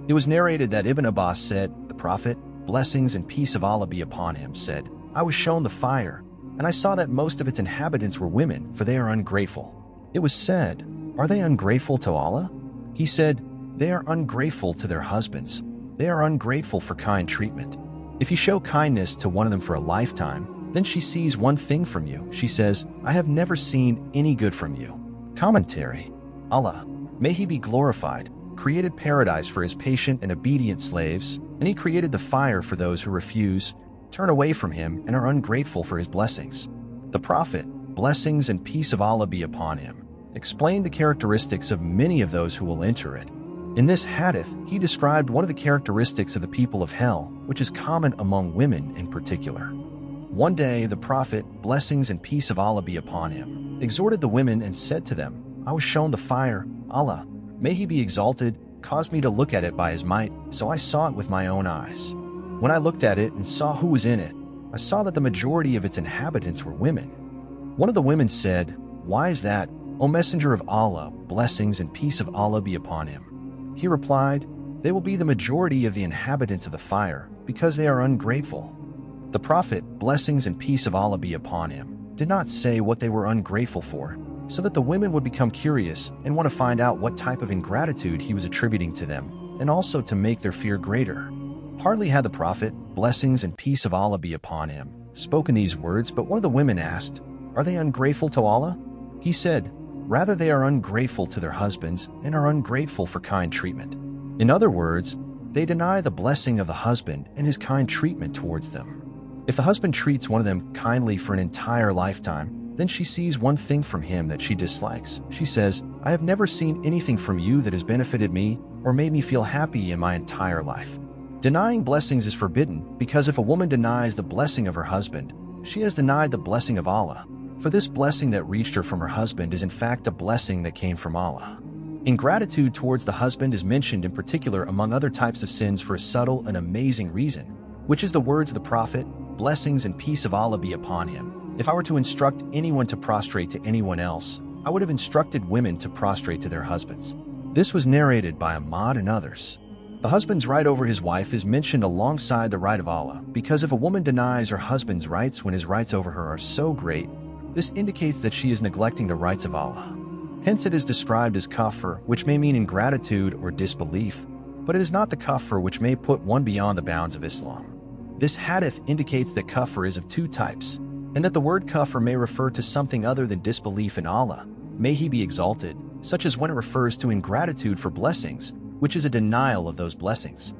It was narrated that Ibn Abbas said, "The Prophet, blessings and peace of Allah be upon him, said, I was shown the fire, and I saw that most of its inhabitants were women, for they are ungrateful. It was said, Are they ungrateful to Allah? He said, They are ungrateful to their husbands. They are ungrateful for kind treatment. If you show kindness to one of them for a lifetime, then she sees one thing from you. She says, I have never seen any good from you." Commentary. Allah, may He be glorified, created paradise for His patient and obedient slaves, and He created the fire for those who refuse, turn away from Him, and are ungrateful for His blessings. The Prophet, blessings and peace of Allah be upon him, explained the characteristics of many of those who will enter it. In this hadith, he described one of the characteristics of the people of hell, which is common among women in particular. One day, the Prophet, blessings and peace of Allah be upon him, exhorted the women and said to them, I was shown the fire. Allah, may He be exalted, caused me to look at it by His might, so I saw it with my own eyes. When I looked at it and saw who was in it, I saw that the majority of its inhabitants were women. One of the women said, Why is that, O Messenger of Allah, blessings and peace of Allah be upon him? He replied, They will be the majority of the inhabitants of the fire, because they are ungrateful. The Prophet, blessings and peace of Allah be upon him, did not say what they were ungrateful for, so that the women would become curious and want to find out what type of ingratitude he was attributing to them, and also to make their fear greater. Hardly had the Prophet, blessings and peace of Allah be upon him, spoken these words, but one of the women asked, Are they ungrateful to Allah? He said, Rather they are ungrateful to their husbands and are ungrateful for kind treatment. In other words, they deny the blessing of the husband and his kind treatment towards them. If the husband treats one of them kindly for an entire lifetime, then she sees one thing from him that she dislikes. She says, I have never seen anything from you that has benefited me or made me feel happy in my entire life. Denying blessings is forbidden, because if a woman denies the blessing of her husband, she has denied the blessing of Allah. For this blessing that reached her from her husband is in fact a blessing that came from Allah. Ingratitude towards the husband is mentioned in particular among other types of sins for a subtle and amazing reason, which is the words of the Prophet, blessings and peace of Allah be upon him. If I were to instruct anyone to prostrate to anyone else, I would have instructed women to prostrate to their husbands. This was narrated by Ahmad and others. The husband's right over his wife is mentioned alongside the right of Allah, because if a woman denies her husband's rights when his rights over her are so great, this indicates that she is neglecting the rights of Allah. Hence it is described as kufr, which may mean ingratitude or disbelief, but it is not the kufr which may put one beyond the bounds of Islam. This hadith indicates that kufr is of two types, and that the word kufr may refer to something other than disbelief in Allah, may He be exalted, such as when it refers to ingratitude for blessings, which is a denial of those blessings.